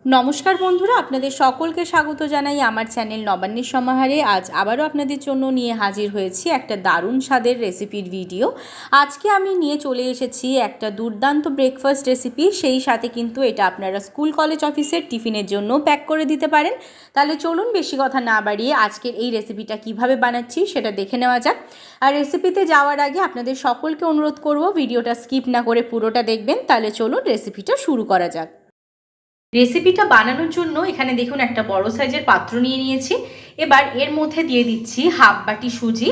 নমস্কার বন্ধুরা, আপনাদের সকলকে স্বাগত জানাই আমার চ্যানেল নবান্নের সমাহারে। আজ আবারও আপনাদের জন্য নিয়ে হাজির হয়েছি একটা দারুণ স্বাদের রেসিপির ভিডিও। আজকে আমি নিয়ে চলে এসেছি একটা দুর্দান্ত ব্রেকফাস্ট রেসিপি, সেই সাথে কিন্তু এটা আপনারা স্কুল কলেজ অফিসের টিফিনের জন্য প্যাক করে দিতে পারেন। তাহলে চলুন বেশি কথা না বাড়িয়ে আজকের এই রেসিপিটা কিভাবে বানাচ্ছি সেটা দেখে নেওয়া যাক। আর রেসিপিতে যাওয়ার আগে আপনাদের সকলকে অনুরোধ করব ভিডিওটা স্কিপ না করে পুরোটা দেখবেন। তাহলে চলুন রেসিপিটা শুরু করা যাক। রেসিপিটা বানানোর জন্য এখানে দেখুন একটা বড় সাইজের পাত্র নিয়ে নিয়েছি। এবার এর মধ্যে দিয়ে দিচ্ছি হাফ বাটি সুজি।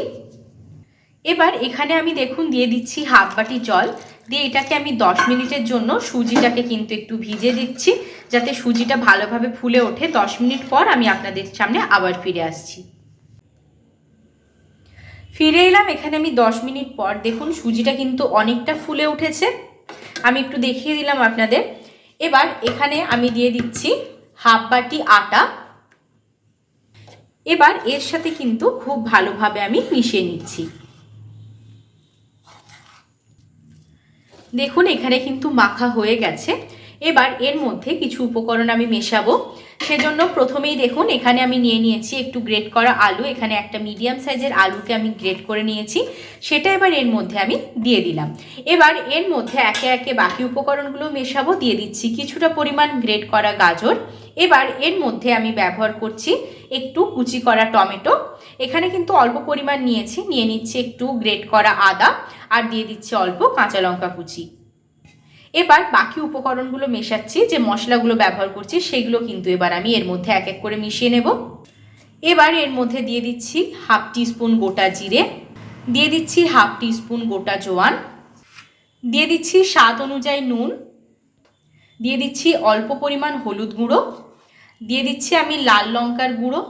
এবার এখানে আমি দেখুন দিয়ে দিচ্ছি হাফ বাটি জল দিয়ে এটাকে আমি 10 মিনিটের জন্য সুজিটাকে কিন্তু একটু ভিজে দিচ্ছি, যাতে সুজিটা ভালোভাবে ফুলে ওঠে। 10 মিনিট পর আমি আপনাদের সামনে আবার ফিরে আসছি। ফিরে এলাম। এখানে আমি 10 মিনিট পর দেখুন সুজিটা কিন্তু অনেকটা ফুলে উঠেছে। আমি একটু দেখিয়ে দিলাম আপনাদের। এবার এখানে আমি দিয়ে দিচ্ছি হাফ বাটি আটা। এবার এর সাথে কিন্তু খুব ভালোভাবে আমি মিশিয়ে নিচ্ছি। দেখুন এখানে কিন্তু মাখা হয়ে গেছে। এবার এর মধ্যে কিছু উপকরণ আমি মেশাবো। সেজন্য প্রথমেই দেখুন এখানে আমি নিয়ে নিয়েছি একটু গ্রেট করা আলু। এখানে একটা মিডিয়াম সাইজের আলুকে আমি গ্রেট করে নিয়েছি, সেটা এবার এর মধ্যে আমি দিয়ে দিলাম। এবার এর মধ্যে একে একে বাকি উপকরণগুলো মেশাবো। দিয়ে দিচ্ছি কিছুটা পরিমাণ গ্রেট করা গাজর। এবার এর মধ্যে আমি ব্যবহার করছি একটু কুচি করা টমেটো। এখানে কিন্তু অল্প পরিমাণ নিয়ে নিচ্ছি একটু গ্রেট করা আদা, আর দিয়ে দিচ্ছি অল্প কাঁচা লঙ্কা কুচি। এবার বাকি উপকরণগুলো মেশাচ্ছি, যে মশলাগুলো ব্যবহার করছি সেগুলো কিন্তু এবার আমি এর মধ্যে এক এক করে মিশিয়ে নেব। এবার এর মধ্যে দিয়ে দিচ্ছি হাফ টিস্পুন গোটা জিরে, দিয়ে দিচ্ছি হাফ টিস্পুন গোটা জোয়ান, দিয়ে দিচ্ছি স্বাদ অনুযায়ী নুন, দিয়ে দিচ্ছি অল্প পরিমাণ হলুদ গুঁড়ো, দিয়ে দিচ্ছি আমি লাল লঙ্কার গুঁড়ো,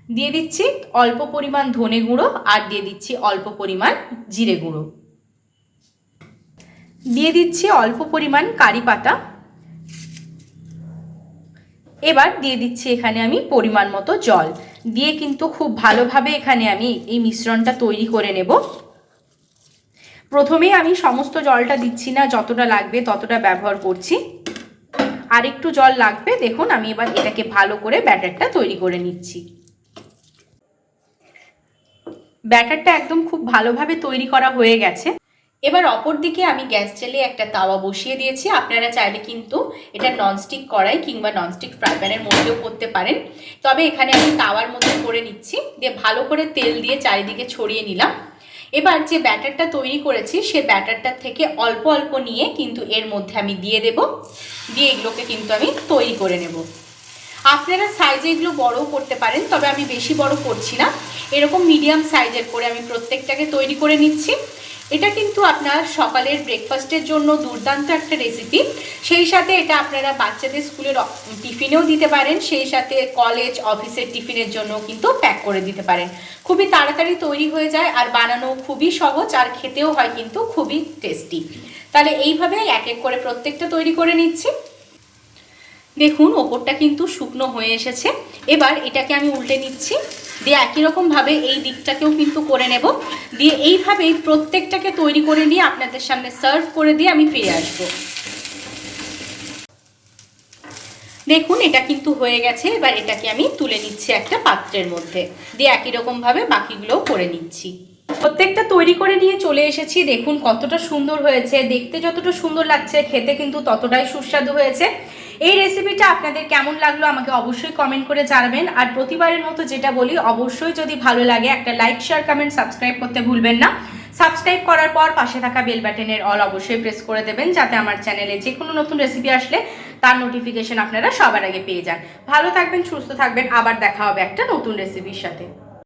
দিয়ে দিচ্ছি অল্প পরিমাণ ধনে গুঁড়ো, আর দিয়ে দিচ্ছি অল্প পরিমাণ জিরে গুঁড়ো, দিয়ে দিচ্ছি অল্প পরিমাণ কারি পাতা। এবার দিয়ে দিচ্ছি এখানে আমি পরিমাণ মতো জল দিয়ে কিন্তু খুব ভালোভাবে এখানে আমি এই মিশ্রণটা তৈরি করে নেব। প্রথমেই আমি সমস্ত জলটা দিচ্ছি না, যতটা লাগবে ততটা ব্যবহার করছি। আর একটু জল লাগবে। দেখুন আমি এবার এটাকে ভালো করে ব্যাটারটা তৈরি করে নিচ্ছি। ব্যাটারটা একদম খুব ভালোভাবে তৈরি করা হয়ে গেছে। এবার অপর দিকে আমি গ্যাস জ্বালিয়ে একটা তাওয়া বসিয়ে দিয়েছি। আপনারা চাইলে কিন্তু এটা ননস্টিক কড়াই কিংবা ননস্টিক ফ্রাই প্যানের মধ্যেও করতে পারেন, তবে এখানে আমি তাওয়ার মধ্যে করে নিচ্ছি। দিয়ে ভালো করে তেল দিয়ে চারিদিকে ছড়িয়ে নিলাম। এবার যে ব্যাটারটা তৈরি করেছি সে ব্যাটারটার থেকে অল্প অল্প নিয়ে কিন্তু এর মধ্যে আমি দিয়ে দেব। দিয়ে এগুলোকে কিন্তু আমি তৈরি করে নেব। আপনারা সাইজে এগুলো বড়ও করতে পারেন, তবে আমি বেশি বড় করছি না, এরকম মিডিয়াম সাইজের করে আমি প্রত্যেকটাকে তৈরি করে নিচ্ছি। এটা কিন্তু আপনার সকালের ব্রেকফাস্টের জন্য দুর্দান্ত একটা রেসিপি। সেই সাথে এটা আপনারা বাচ্চাদের স্কুলের টিফিনেও দিতে পারেন, সেই সাথে কলেজ অফিসের টিফিনের জন্য কিন্তু প্যাক করে দিতে পারেন। খুবই তাড়াতাড়ি তৈরি হয়ে যায়, আর বানানো খুবই সহজ, আর খেতেও হয় কিন্তু খুবই টেস্টি। তাহলে এইভাবে এক এক করে প্রত্যেকটা তৈরি করে নিচ্ছি। দেখুন ওপরটা কিন্তু শুকনো হয়ে এসেছে। এবার এটাকে আমি উল্টে নিচ্ছি, দিয়ে একই রকমভাবে এই দিকটাকেও কিন্তু করে নেব। দিয়ে এইভাবেই প্রত্যেকটাকে তৈরি করে নিয়ে আপনাদের সামনে সার্ভ করে দিয়ে আমি ফিরে আসব। দেখুন এটা কিন্তু হয়ে গেছে। এবার এটাকে আমি তুলে নিচ্ছি একটা পাত্রের মধ্যে, দিয়ে একই রকমভাবে বাকিগুলোও করে নিচ্ছি। প্রত্যেকটা তৈরি করে নিয়ে চলে এসেছি। দেখুন কতটা সুন্দর হয়েছে, দেখতে যতটা সুন্দর লাগছে খেতে কিন্তু ততটাই সুস্বাদু হয়েছে। এই রেসিপিটা আপনাদের কেমন লাগলো আমাকে অবশ্যই কমেন্ট করে জানাবেন। আর প্রতিবারের মতো যেটা বলি, অবশ্যই যদি ভালো লাগে একটা লাইক, শেয়ার, কমেন্ট, সাবস্ক্রাইব করতে ভুলবেন না। সাবস্ক্রাইব করার পর পাশে থাকা বেল বাটনের অল অবশ্যই প্রেস করে দেবেন, যাতে আমার চ্যানেলে যে কোনো নতুন রেসিপি আসলে তার নোটিফিকেশন আপনারা সবার আগে পেয়ে যান। ভালো থাকবেন, সুস্থ থাকবেন, আবার দেখা হবে একটা নতুন রেসিপির সাথে।